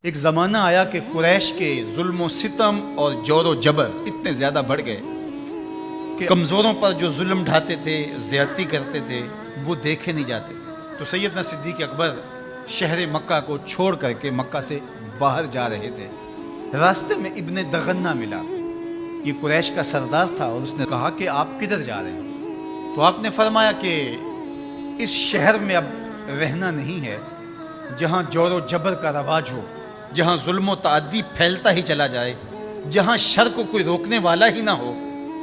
ایک زمانہ آیا کہ قریش کے ظلم و ستم اور جور و جبر اتنے زیادہ بڑھ گئے کہ کمزوروں پر جو ظلم ڈھاتے تھے، زیادتی کرتے تھے، وہ دیکھے نہیں جاتے تھے۔ تو سیدنا صدیق اکبر شہر مکہ کو چھوڑ کر کے مکہ سے باہر جا رہے تھے۔ راستے میں ابن دغنہ ملا، یہ قریش کا سردار تھا، اور اس نے کہا کہ آپ کدھر جا رہے ہیں؟ تو آپ نے فرمایا کہ اس شہر میں اب رہنا نہیں ہے جہاں جور و جبر کا رواج ہو، جہاں ظلم و تعدی پھیلتا ہی چلا جائے، جہاں شر کو کوئی روکنے والا ہی نہ ہو،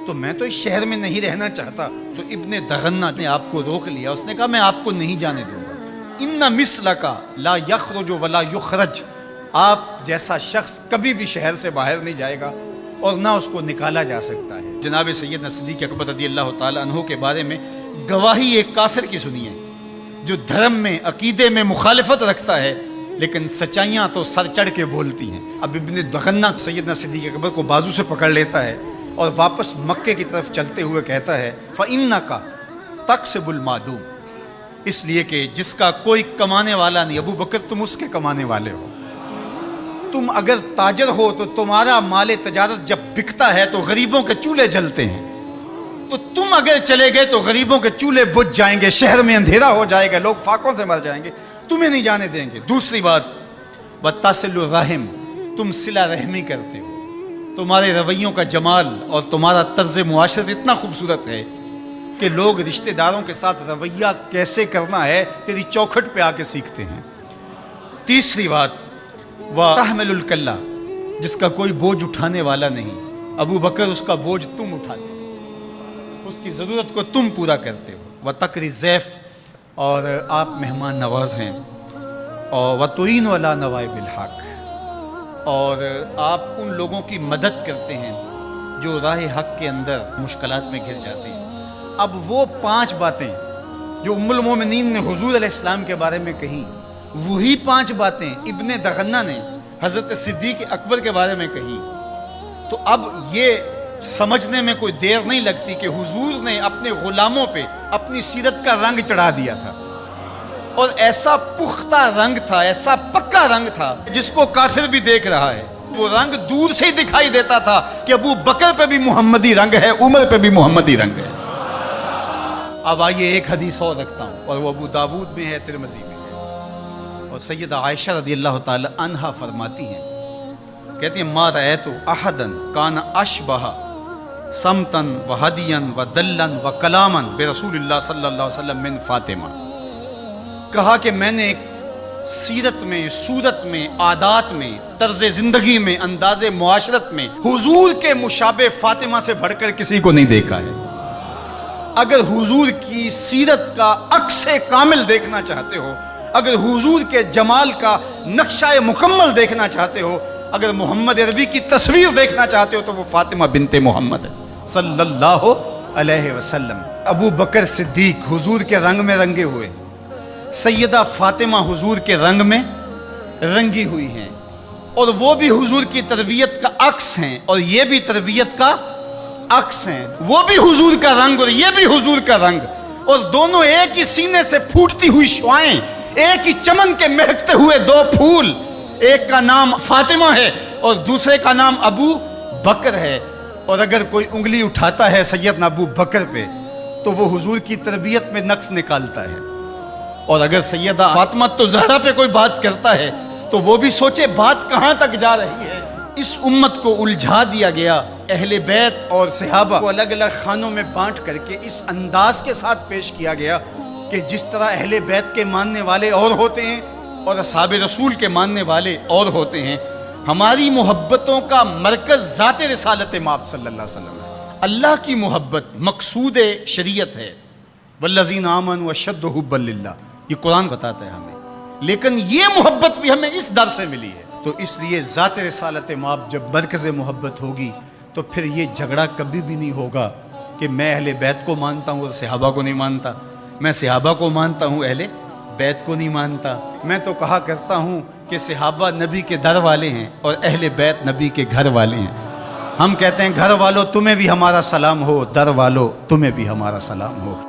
تو میں تو اس شہر میں نہیں رہنا چاہتا۔ تو ابن دغنہ نے آپ کو روک لیا، اس نے کہا میں آپ کو نہیں جانے دوں گا۔ ان مثلک لا یخرج ولا یخرج، آپ جیسا شخص کبھی بھی شہر سے باہر نہیں جائے گا اور نہ اس کو نکالا جا سکتا ہے۔ جناب سیدنا صدیق اکبر رضی اللہ تعالی عنہ کے بارے میں گواہی ایک کافر کی سنی ہے جو دھرم میں، عقیدے میں مخالفت رکھتا ہے، لیکن سچائیاں تو سر چڑھ کے بولتی ہیں۔ اب ابن دغنہ سیدنا صدیق اکبر کو بازو سے پکڑ لیتا ہے اور واپس مکے کی طرف چلتے ہوئے کہتا ہے فَإِنَّكَ تَكْسِبُ الْمَعْدُومَ، اس لیے کہ جس کا کوئی کمانے والا نہیں، ابو بکر تم اس کے کمانے والے ہو۔ تم اگر تاجر ہو تو تمہارا مال تجارت جب بکتا ہے تو غریبوں کے چولہے جلتے ہیں، تو تم اگر چلے گئے تو غریبوں کے چولہے بجھ جائیں گے، شہر میں اندھیرا ہو جائے گا، لوگ فاقوں سے مر جائیں گے، تمہیں نہیں جانے دیں گے۔ دوسری بات وَتَصِلُ الرَّحِمَ، تم صلہ رحمی کرتے ہو، تمہارے رویوں کا جمال اور تمہارا طرز معاشرت اتنا خوبصورت ہے کہ لوگ رشتہ داروں کے ساتھ رویہ کیسے کرنا ہے تیری چوکھٹ پہ آ کے سیکھتے ہیں۔ تیسری بات وَتَحْمِلُ الْكَلَّ، جس کا کوئی بوجھ اٹھانے والا نہیں، ابو بکر اس کا بوجھ تم اٹھاتے ہو، اس کی ضرورت کو تم پورا کرتے ہو۔ وَتَقْرِي الضَّيْفَ، اور آپ مہمان نواز ہیں، اور وَتُعِينُ عَلَى نَوَائِبِ الْحَقِّ، اور آپ ان لوگوں کی مدد کرتے ہیں جو راہ حق کے اندر مشکلات میں گھر جاتے ہیں۔ اب وہ 5 باتیں جو ام المومنین نے حضور علیہ السلام کے بارے میں کہیں، وہی 5 باتیں ابن دغنہ نے حضرت صدیق اکبر کے بارے میں کہیں۔ تو اب یہ سمجھنے میں کوئی دیر نہیں لگتی کہ حضور نے اپنے غلاموں پہ اپنی سیرت کا رنگ چڑھا دیا تھا، اور ایسا پختہ رنگ تھا، ایسا پکا رنگ تھا جس کو کافر بھی دیکھ رہا ہے۔ وہ رنگ دور سے ہی دکھائی دیتا تھا کہ ابو بکر پہ بھی محمدی رنگ ہے، عمر پہ بھی محمدی رنگ ہے۔ اب آئیے ایک حدیث اور رکھتا ہوں، اور وہ ابو داود میں ہے، ترمذی میں ہے، اور سیدہ عائشہ رضی اللہ تعالی عنہا فرماتی ہیں، کہتی ہیں ما رأیت احدا کان اشبہ سمتن و ہدین و دلن و کلامن برسول اللہ صلی اللہ علیہ وسلم من فاطمہ، کہا کہ میں نے سیرت میں، صورت میں، عادات میں، طرز زندگی میں، انداز معاشرت میں حضور کے مشابہ فاطمہ سے بڑھ کر کسی کو نہیں دیکھا ہے۔ اگر حضور کی سیرت کا عکس کامل دیکھنا چاہتے ہو، اگر حضور کے جمال کا نقشہ مکمل دیکھنا چاہتے ہو، اگر محمد عربی کی تصویر دیکھنا چاہتے ہو، تو وہ فاطمہ بنت محمد صلی اللہ علیہ وسلم۔ ابو بکر صدیق حضور کے رنگ میں رنگے ہوئے، سیدہ فاطمہ حضور کے رنگ میں رنگی ہوئی ہیں، اور وہ بھی حضور کی تربیت کا عکس ہیں، اور یہ بھی تربیت کا عکس ہیں۔ وہ بھی حضور کا رنگ اور یہ بھی حضور کا رنگ، اور دونوں ایک ہی سینے سے پھوٹتی ہوئی شعائیں، ایک ہی چمن کے مہکتے ہوئے 2 پھول، ایک کا نام فاطمہ ہے اور دوسرے کا نام ابو بکر ہے۔ اور اگر کوئی انگلی اٹھاتا ہے سیدنا ابو بکر پہ تو وہ حضور کی تربیت میں نقص نکالتا ہے، اور اگر سیدہ فاطمہ تو زہرا پہ کوئی بات کرتا ہے تو وہ بھی سوچے بات کہاں تک جا رہی ہے۔ اس امت کو الجھا دیا گیا، اہل بیت اور صحابہ کو الگ الگ خانوں میں بانٹ کر کے اس انداز کے ساتھ پیش کیا گیا کہ جس طرح اہل بیت کے ماننے والے اور ہوتے ہیں اور اصحاب رسول کے ماننے والے اور ہوتے ہیں۔ ہماری محبتوں کا مرکز ذات رسالت مآب صلی اللہ علیہ وسلم ہے۔ اللہ کی محبت مقصود شریعت ہے، والذین آمنوا اشد حبا للہ، یہ قرآن بتاتا ہے ہمیں، لیکن یہ محبت بھی ہمیں اس در سے ملی ہے۔ تو اس لیے ذات رسالت مآب جب مرکز محبت ہوگی تو پھر یہ جھگڑا کبھی بھی نہیں ہوگا کہ میں اہل بیت کو مانتا ہوں اور صحابہ کو نہیں مانتا، میں صحابہ کو مانتا ہوں اہل بیت کو نہیں مانتا۔ میں تو کہا کرتا ہوں کہ صحابہ نبی کے در والے ہیں اور اہل بیت نبی کے گھر والے ہیں۔ ہم کہتے ہیں گھر والوں تمہیں بھی ہمارا سلام ہو، در والوں تمہیں بھی ہمارا سلام ہو۔